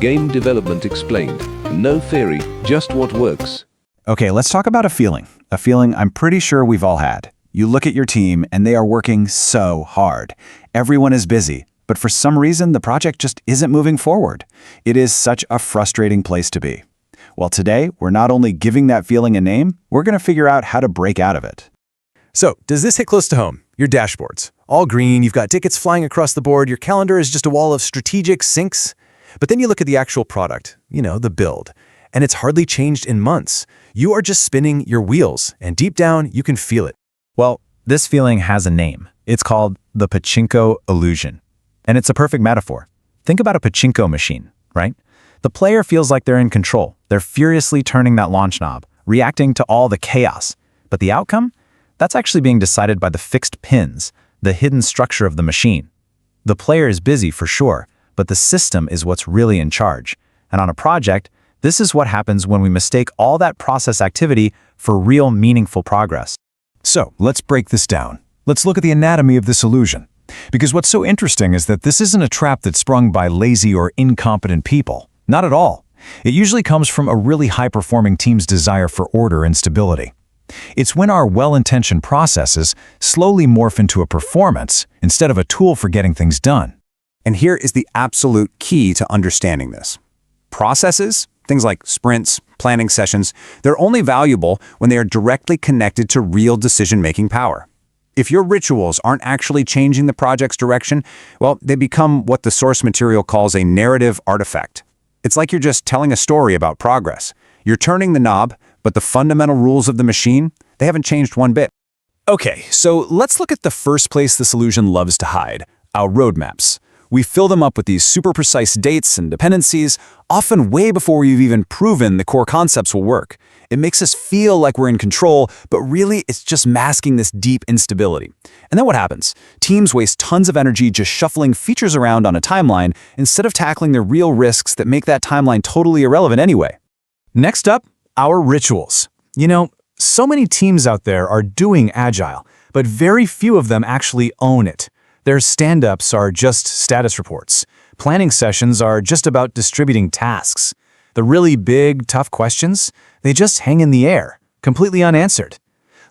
Game development explained. No theory, just what works. Okay, let's talk about a feeling I'm pretty sure we've all had. You look at your team and they are working so hard. Everyone is busy, but for some reason the project just isn't moving forward. It is such a frustrating place to be. Well, today, we're not only giving that feeling a name, we're going to figure out how to break out of it. So, does this hit close to home? Your dashboards. All green, you've got tickets flying across the board, your calendar is just a wall of strategic syncs. But then you look at the actual product, the build, and it's hardly changed in months. You are just spinning your wheels, and deep down, you can feel it. Well, this feeling has a name. It's called the pachinko illusion. And it's a perfect metaphor. Think about a pachinko machine, right? The player feels like they're in control. They're furiously turning that launch knob, reacting to all the chaos. But the outcome? That's actually being decided by the fixed pins, the hidden structure of the machine. The player is busy for sure, but the system is what's really in charge. And on a project, this is what happens when we mistake all that process activity for real meaningful progress. So, let's break this down. Let's look at the anatomy of this illusion. Because what's so interesting is that this isn't a trap that's sprung by lazy or incompetent people. Not at all. It usually comes from a really high-performing team's desire for order and stability. It's when our well-intentioned processes slowly morph into a performance instead of a tool for getting things done. And here is the absolute key to understanding this. Processes, things like sprints, planning sessions, they're only valuable when they are directly connected to real decision-making power. If your rituals aren't actually changing the project's direction, well, they become what the source material calls a narrative artifact. It's like you're just telling a story about progress. You're turning the knob, but the fundamental rules of the machine, they haven't changed one bit. Okay, so let's look at the first place this illusion loves to hide, our roadmaps. We fill them up with these super precise dates and dependencies, often way before we've even proven the core concepts will work. It makes us feel like we're in control, but really it's just masking this deep instability. And then what happens? Teams waste tons of energy just shuffling features around on a timeline instead of tackling the real risks that make that timeline totally irrelevant anyway. Next up, our rituals. So many teams out there are doing Agile, but very few of them actually own it. Their stand-ups are just status reports. Planning sessions are just about distributing tasks. The really big, tough questions, they just hang in the air, completely unanswered.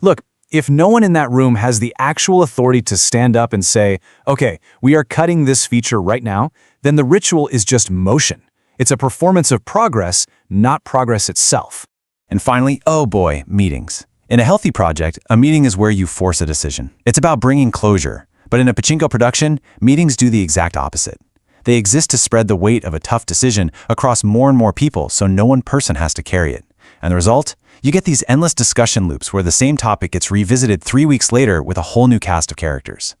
Look, if no one in that room has the actual authority to stand up and say, okay, we are cutting this feature right now, then the ritual is just motion. It's a performance of progress, not progress itself. And finally, oh boy, meetings. In a healthy project, a meeting is where you force a decision. It's about bringing closure. But in a pachinko production, meetings do the exact opposite. They exist to spread the weight of a tough decision across more and more people so no one person has to carry it. And the result? You get these endless discussion loops where the same topic gets revisited 3 weeks later with a whole new cast of characters.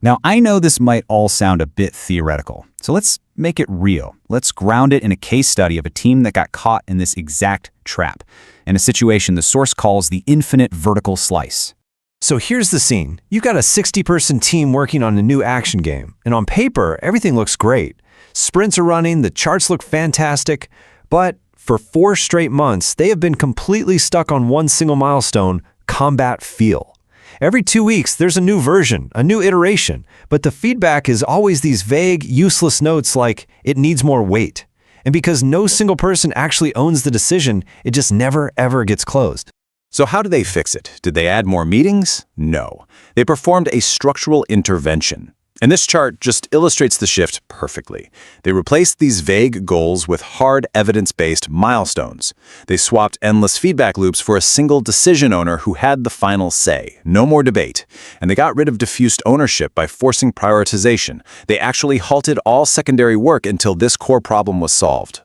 Now, I know this might all sound a bit theoretical, so let's make it real. Let's ground it in a case study of a team that got caught in this exact trap, in a situation the source calls the infinite vertical slice. So here's the scene. You've got a 60-person team working on a new action game, and on paper, everything looks great. Sprints are running, the charts look fantastic, but for 4 straight months, they have been completely stuck on one single milestone, combat feel. Every 2 weeks, there's a new version, a new iteration, but the feedback is always these vague, useless notes like, it needs more weight. And because no single person actually owns the decision, it just never, ever gets closed. So how do they fix it? Did they add more meetings? No. They performed a structural intervention. And this chart just illustrates the shift perfectly. They replaced these vague goals with hard evidence-based milestones. They swapped endless feedback loops for a single decision owner who had the final say. No more debate. And they got rid of diffused ownership by forcing prioritization. They actually halted all secondary work until this core problem was solved.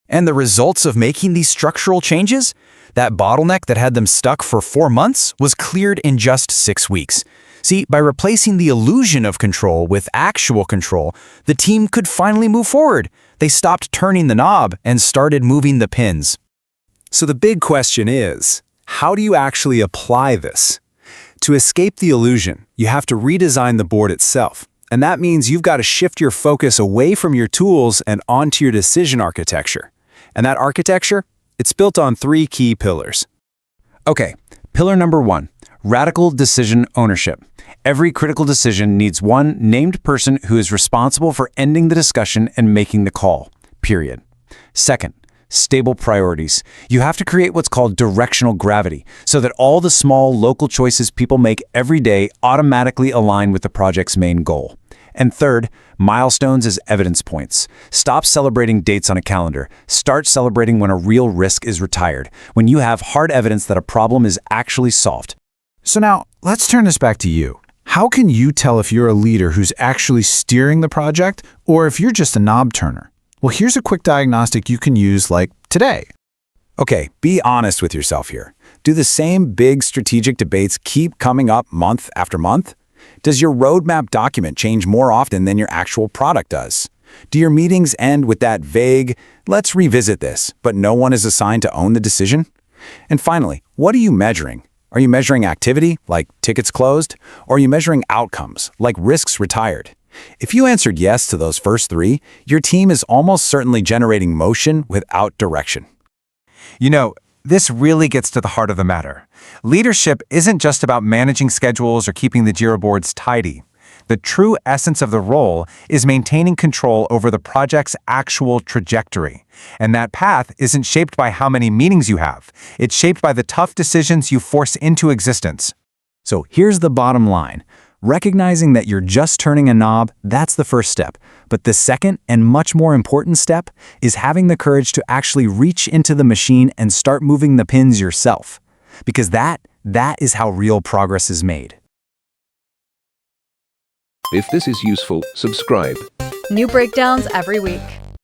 And the results of making these structural changes? That bottleneck that had them stuck for 4 months was cleared in just 6 weeks. See, by replacing the illusion of control with actual control, the team could finally move forward. They stopped turning the knob and started moving the pins. So the big question is, how do you actually apply this? To escape the illusion, you have to redesign the board itself. And that means you've got to shift your focus away from your tools and onto your decision architecture. And that architecture? It's built on 3 key pillars. Okay, pillar number 1, radical decision ownership. Every critical decision needs one named person who is responsible for ending the discussion and making the call, period. Second, stable priorities. You have to create what's called directional gravity, so that all the small local choices people make every day automatically align with the project's main goal. And third, milestones as evidence points. Stop celebrating dates on a calendar. Start celebrating when a real risk is retired, when you have hard evidence that a problem is actually solved. So now, let's turn this back to you. How can you tell if you're a leader who's actually steering the project or if you're just a knob turner? Well, here's a quick diagnostic you can use like today. Okay, be honest with yourself here. Do the same big strategic debates keep coming up month after month? Does your roadmap document change more often than your actual product does? Do your meetings end with that vague, let's revisit this, but no one is assigned to own the decision? And finally, what are you measuring? Are you measuring activity, like tickets closed? Or are you measuring outcomes, like risks retired? If you answered yes to those first three, your team is almost certainly generating motion without direction. You know, this really gets to the heart of the matter. Leadership isn't just about managing schedules or keeping the Jira boards tidy. The true essence of the role is maintaining control over the project's actual trajectory. And that path isn't shaped by how many meetings you have. It's shaped by the tough decisions you force into existence. So here's the bottom line. Recognizing that you're just turning a knob, that's the first step. But the second and much more important step is having the courage to actually reach into the machine and start moving the pins yourself. Because that is how real progress is made. If this is useful, subscribe. New breakdowns every week.